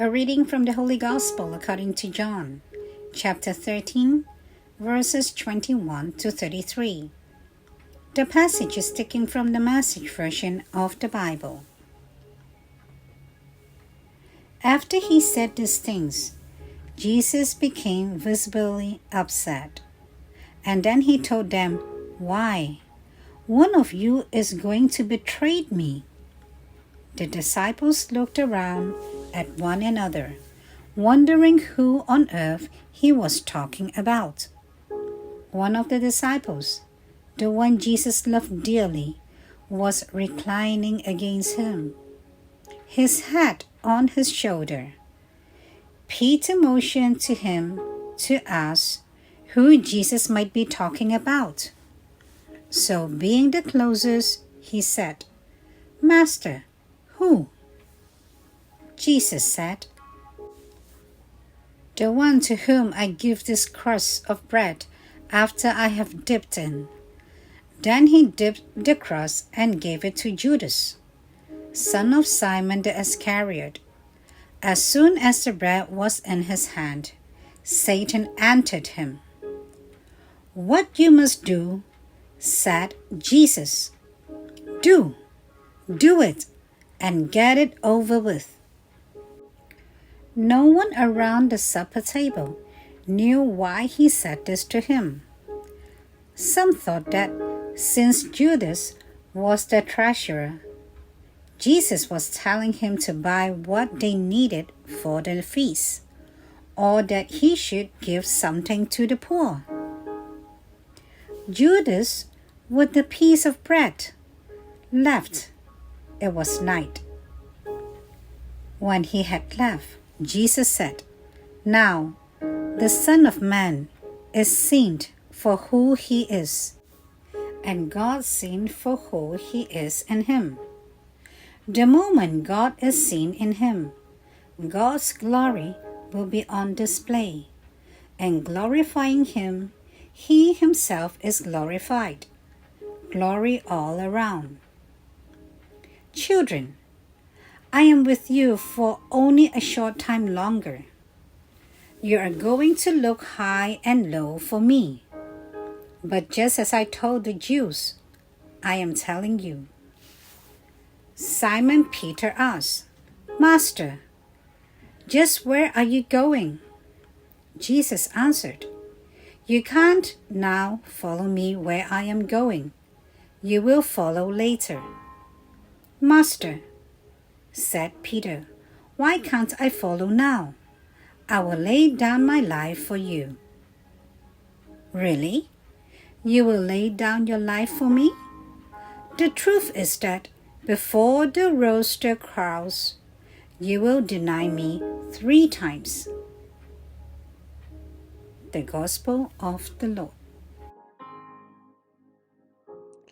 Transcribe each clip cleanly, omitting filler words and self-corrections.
A reading from the Holy Gospel according to John, chapter 13, verses 21 to 33. The passage is taken from the Message version of the Bible. After he said these things, Jesus became visibly upset. And then he told them, "Why? One of you is going to betray me." The disciples looked around at one another, wondering who on earth he was talking about. One of the disciples, the one Jesus loved dearly, was reclining against him, his head on his shoulder. Peter motioned to him to ask who Jesus might be talking about. So, being the closest, he said, "Master, who?" Jesus said, "The one to whom I give this crust of bread after I have dipped in." Then he dipped the crust and gave it to Judas, son of Simon the Iscariot. As soon as the bread was in his hand, Satan entered him. "What you must do," said Jesus, do it, and get it over with." No one around the supper table knew why he said this to him. Some thought that since Judas was the treasurer, Jesus was telling him to buy what they needed for the feast, or that he should give something to the poor. Judas, with the piece of bread, left. It was night. When he had left, Jesus said, "Now the Son of Man is seen for who he is, and God seen for who he is in him. The moment God is seen in him, God's glory will be on display, and glorifying him, he himself is glorified. Glory all around. Children, I am with you for only a short time longer. You are going to look high and low for me. But just as I told the Jews, I am telling you." Simon Peter asked, "Master, just where are you going?" Jesus answered, "You can't now follow me where I am going. You will follow later." "Master," said Peter, "why can't I follow now? I will lay down my life for you." "Really? You will lay down your life for me?" "The truth is that before the rooster crows, you will deny me 3 times." The Gospel of the Lord.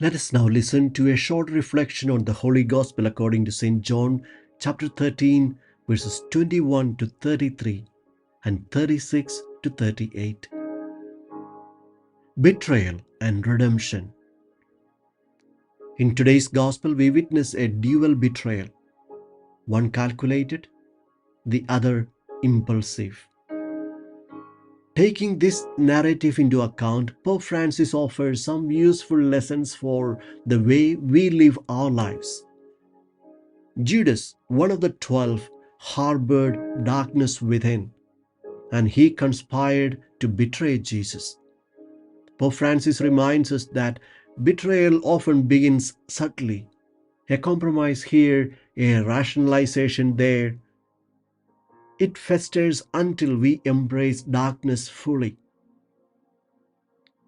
Let us now listen to a short reflection on the Holy Gospel according to St. John, chapter 13, verses 21 to 33 and 36 to 38. Betrayal and redemption. In today's Gospel, we witness a dual betrayal, one calculated, the other impulsive. Taking this narrative into account, Pope Francis offers some useful lessons for the way we live our lives. Judas, one of the 12, harbored darkness within, and he conspired to betray Jesus. Pope Francis reminds us that betrayal often begins subtly, a compromise here, a rationalization there. It festers until we embrace darkness fully.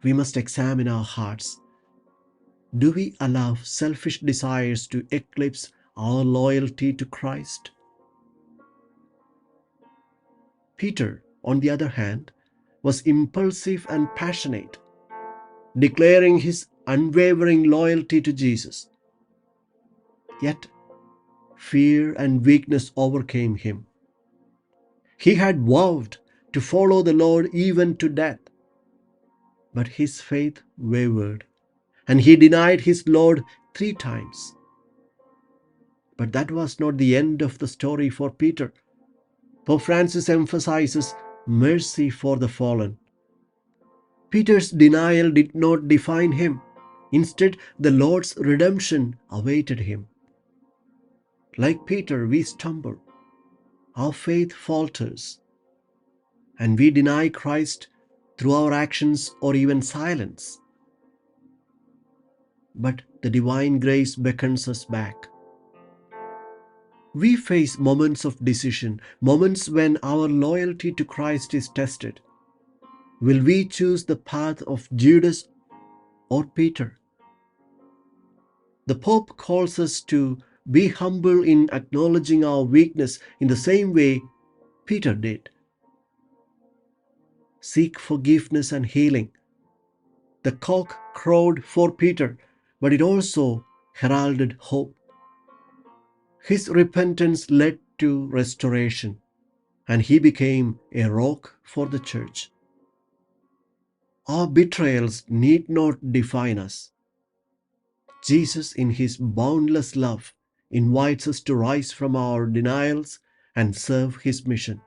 We must examine our hearts. Do we allow selfish desires to eclipse our loyalty to Christ? Peter, on the other hand, was impulsive and passionate, declaring his unwavering loyalty to Jesus. Yet, fear and weakness overcame him. He had vowed to follow the Lord even to death. But his faith wavered, and he denied his Lord 3 times. But that was not the end of the story for Peter. Pope Francis emphasizes mercy for the fallen. Peter's denial did not define him. Instead, the Lord's redemption awaited him. Like Peter, we stumble, our faith falters, and we deny Christ through our actions or even silence. But the divine grace beckons us back. We face moments of decision, moments when our loyalty to Christ is tested. Will we choose the path of Judas or Peter? The Pope calls us to be humble in acknowledging our weakness in the same way Peter did. Seek forgiveness and healing. The cock crowed for Peter, but it also heralded hope. His repentance led to restoration, and he became a rock for the church. Our betrayals need not define us. Jesus, in his boundless love, invites us to rise from our denials and serve his mission.